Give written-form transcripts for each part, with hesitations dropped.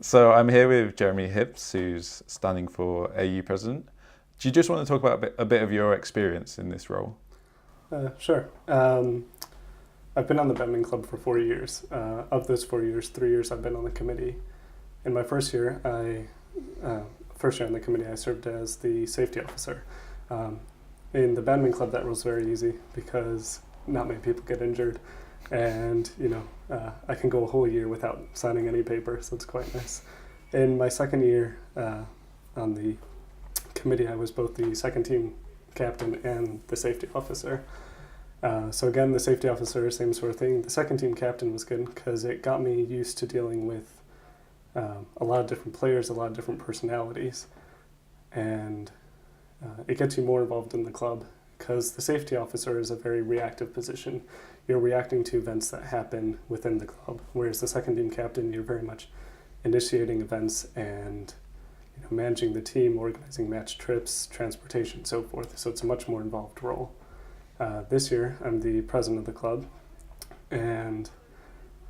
So I'm here with Jeremy Hibbs, who's standing for AU President. Do you just want to talk about a bit of your experience in this role? Sure. I've been on the badminton club for 4 years. Of those 4 years, 3 years I've been on the committee. In my first year, first year on the committee, I served as the safety officer. In the badminton club, that was very easy because not many people get injured, and I can go a whole year without signing any paper, so it's quite nice. In my second year on the committee, I was both the second team captain and the safety officer. So again, the safety officer, same sort of thing. The second team captain was good because it got me used to dealing with a lot of different players, a lot of different personalities, and it gets you more involved in the club because the safety officer is a very reactive position. You're reacting to events that happen within the club, whereas the second team captain, you're very much initiating events and managing the team, organizing match trips, transportation, so forth. So it's a much more involved role. This year, I'm the president of the club, and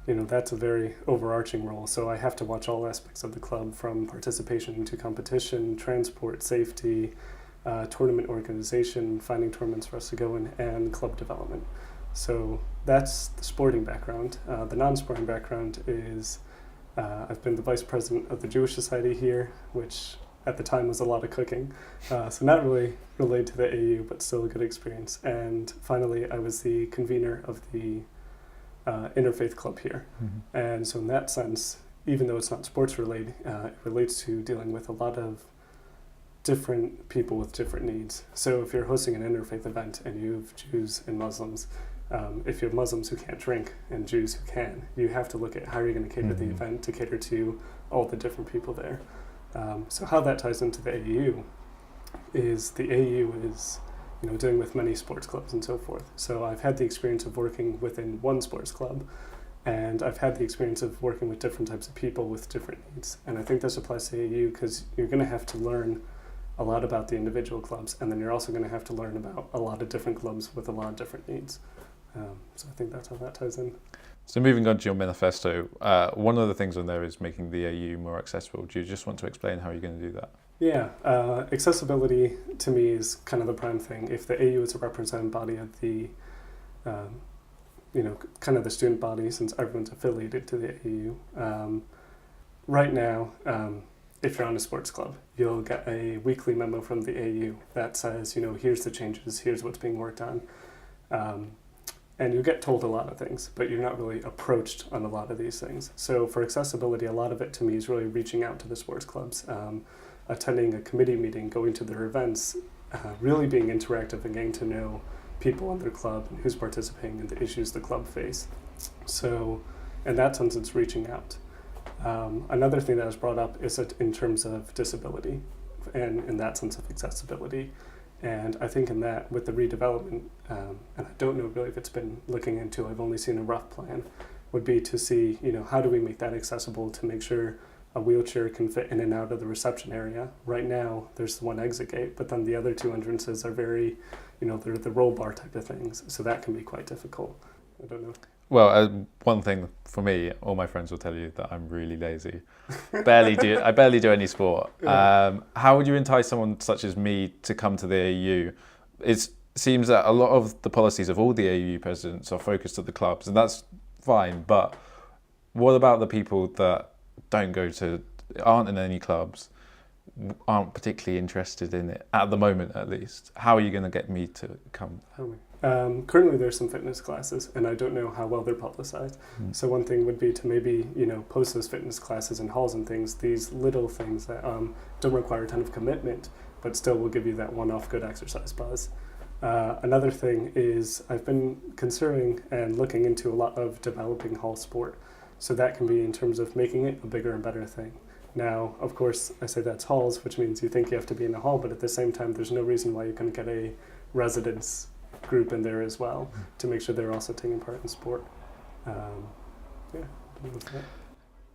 that's a very overarching role. So I have to watch all aspects of the club, from participation to competition, transport, safety, tournament organization, finding tournaments for us to go in, and club development. So that's the sporting background. The non-sporting background is I've been the vice president of the Jewish Society here, which at the time was a lot of cooking. So not really related to the AU, but still a good experience. And finally, I was the convener of the interfaith club here. Mm-hmm. And so in that sense, even though it's not sports related, it relates to dealing with a lot of different people with different needs. So if you're hosting an interfaith event and you have Jews and Muslims, if you have Muslims who can't drink and Jews who can, you have to look at how you're going to cater the event to cater to all the different people there. So how that ties into the AU is dealing with many sports clubs and so forth. So I've had the experience of working within one sports club, and I've had the experience of working with different types of people with different needs. And I think this applies to AU because you're going to have to learn a lot about the individual clubs, and then you're also going to have to learn about a lot of different clubs with a lot of different needs. So I think that's how that ties in. So moving on to your manifesto, one of the things on there is making the AU more accessible. Do you just want to explain how you're going to do that? Yeah, accessibility to me is kind of the prime thing. If the AU is a representative body of the, kind of the student body, since everyone's affiliated to the AU, right now, if you're on a sports club, you'll get a weekly memo from the AU that says, here's the changes, here's what's being worked on. And you get told a lot of things, but you're not really approached on a lot of these things. So for accessibility, a lot of it to me is really reaching out to the sports clubs, attending a committee meeting, going to their events, really being interactive and getting to know people in their club and who's participating and the issues the club face. So in that sense, it's reaching out. Another thing that was brought up is that in terms of disability and in that sense of accessibility. And I think in that, with the redevelopment, and I don't know really if it's been looking into, I've only seen a rough plan, would be to see, how do we make that accessible to make sure a wheelchair can fit in and out of the reception area. Right now, there's one exit gate, but then the other two entrances are very, they're the roll bar type of things, so that can be quite difficult. I don't know. Well, one thing for me, all my friends will tell you that I'm really lazy. I barely do any sport. Yeah. How would you entice someone such as me to come to the AU? It seems that a lot of the policies of all the AU presidents are focused at the clubs, and that's fine. But what about the people that aren't in any clubs, aren't particularly interested in it at the moment, at least? How are you going to get me to come? Currently there's some fitness classes, and I don't know how well they're publicized. So one thing would be to maybe, post those fitness classes in halls and things, these little things that don't require a ton of commitment, but still will give you that one-off good exercise buzz. Another thing is I've been considering and looking into a lot of developing hall sport. So that can be in terms of making it a bigger and better thing. Now, of course, I say that's halls, which means you think you have to be in a hall, but at the same time, there's no reason why you couldn't get a residence group in there as well to make sure they're also taking part in sport.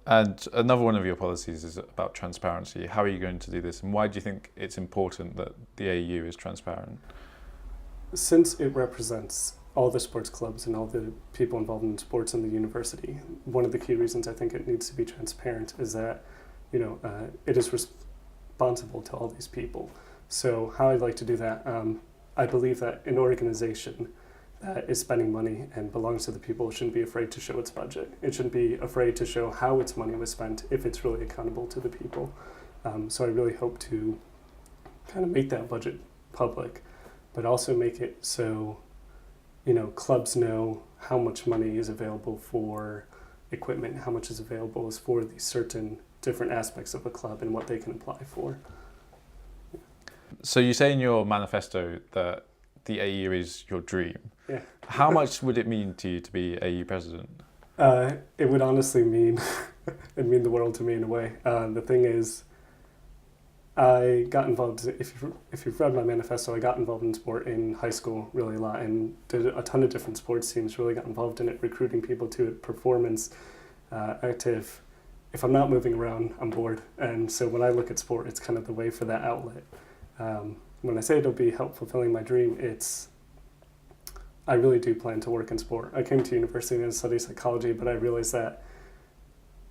And another one of your policies is about transparency. How are you going to do this, and why do you think it's important that the AU is transparent? Since it represents all the sports clubs and all the people involved in sports in the university, one of the key reasons I think it needs to be transparent is that it is responsible to all these people. So how I'd like to do that, I believe that an organization that is spending money and belongs to the people shouldn't be afraid to show its budget. It shouldn't be afraid to show how its money was spent if it's really accountable to the people. So I really hope to kind of make that budget public, but also make it so, clubs know how much money is available for equipment, how much is available is for these certain different aspects of a club and what they can apply for. So you say in your manifesto that the AU is your dream. Yeah. How much would it mean to you to be AU president? It would honestly mean the world to me in a way. The thing is, I got involved. If you've read my manifesto, I got involved in sport in high school really a lot and did a ton of different sports teams. Really got involved in it, recruiting people to it, performance, active. If I'm not moving around, I'm bored, and so when I look at sport, it's kind of the way for that outlet. When I say it'll be help fulfilling my dream, I really do plan to work in sport. I came to university and studied psychology, but I realized that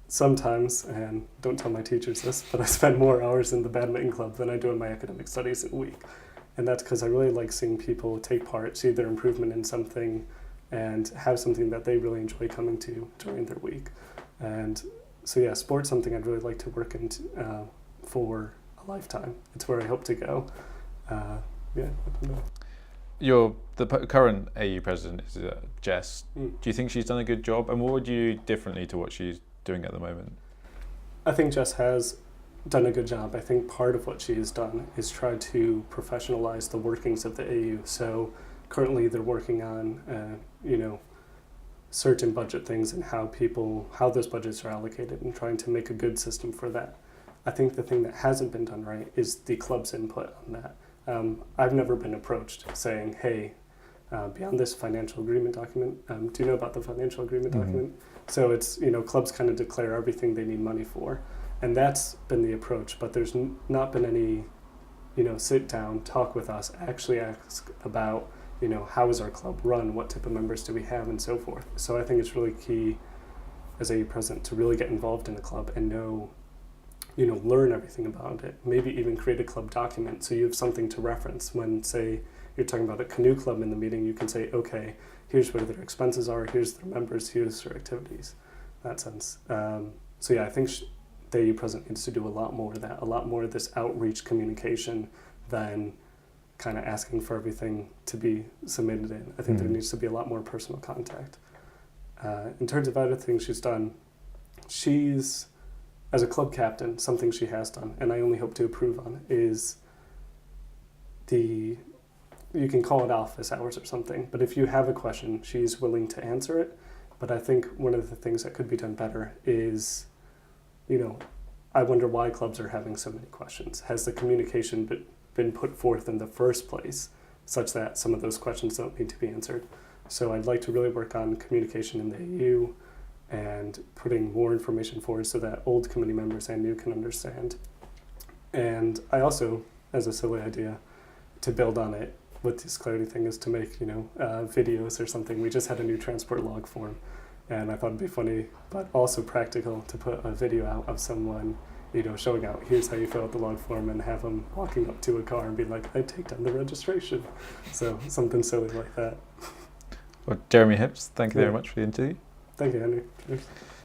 sometimes, and don't tell my teachers this, but I spend more hours in the badminton club than I do in my academic studies in a week. And that's because I really like seeing people take part, see their improvement in something, and have something that they really enjoy coming to during their week. And so yeah, sport's something I'd really like to work into for a lifetime. It's where I hope to go. I don't know. The current AU president is Jess. Mm. Do you think she's done a good job? And what would you do differently to what she's doing at the moment? I think Jess has done a good job. I think part of what she has done is try to professionalize the workings of the AU. So currently they're working on, certain budget things and how those budgets are allocated and trying to make a good system for that. I think the thing that hasn't been done right is the club's input on that. I've never been approached saying, hey, beyond this financial agreement document, do you know about the financial agreement document? So it's, clubs kind of declare everything they need money for. And that's been the approach, but there's not been any, sit down, talk with us, actually ask about, how is our club run, what type of members do we have, and so forth. So I think it's really key as AU president to really get involved in the club and know, learn everything about it. Maybe even create a club document so you have something to reference when, say, you're talking about a canoe club in the meeting. You can say, okay, here's where their expenses are, here's their members, here's their activities, in that sense. So yeah, I think the AU president needs to do a lot more of that, a lot more of this outreach communication than kind of asking for everything to be submitted in. I think there needs to be a lot more personal contact. In terms of other things she's done, as a club captain, something she has done, and I only hope to improve on, is you can call it office hours or something, but if you have a question, she's willing to answer it. But I think one of the things that could be done better is, I wonder why clubs are having so many questions. Has the communication been put forth in the first place such that some of those questions don't need to be answered? So I'd like to really work on communication in the AU and putting more information forward so that old committee members and new can understand. And I also, as a silly idea, to build on it with this clarity thing, is to make, videos or something. We just had a new transport log form, and I thought it'd be funny, but also practical, to put a video out of someone, showing out, here's how you fill out the log form, and have them walking up to a car and be like, I take down the registration. So something silly like that. Well, Jeremy Hips, thank you very much for the interview. Thank you, Henry. Cheers.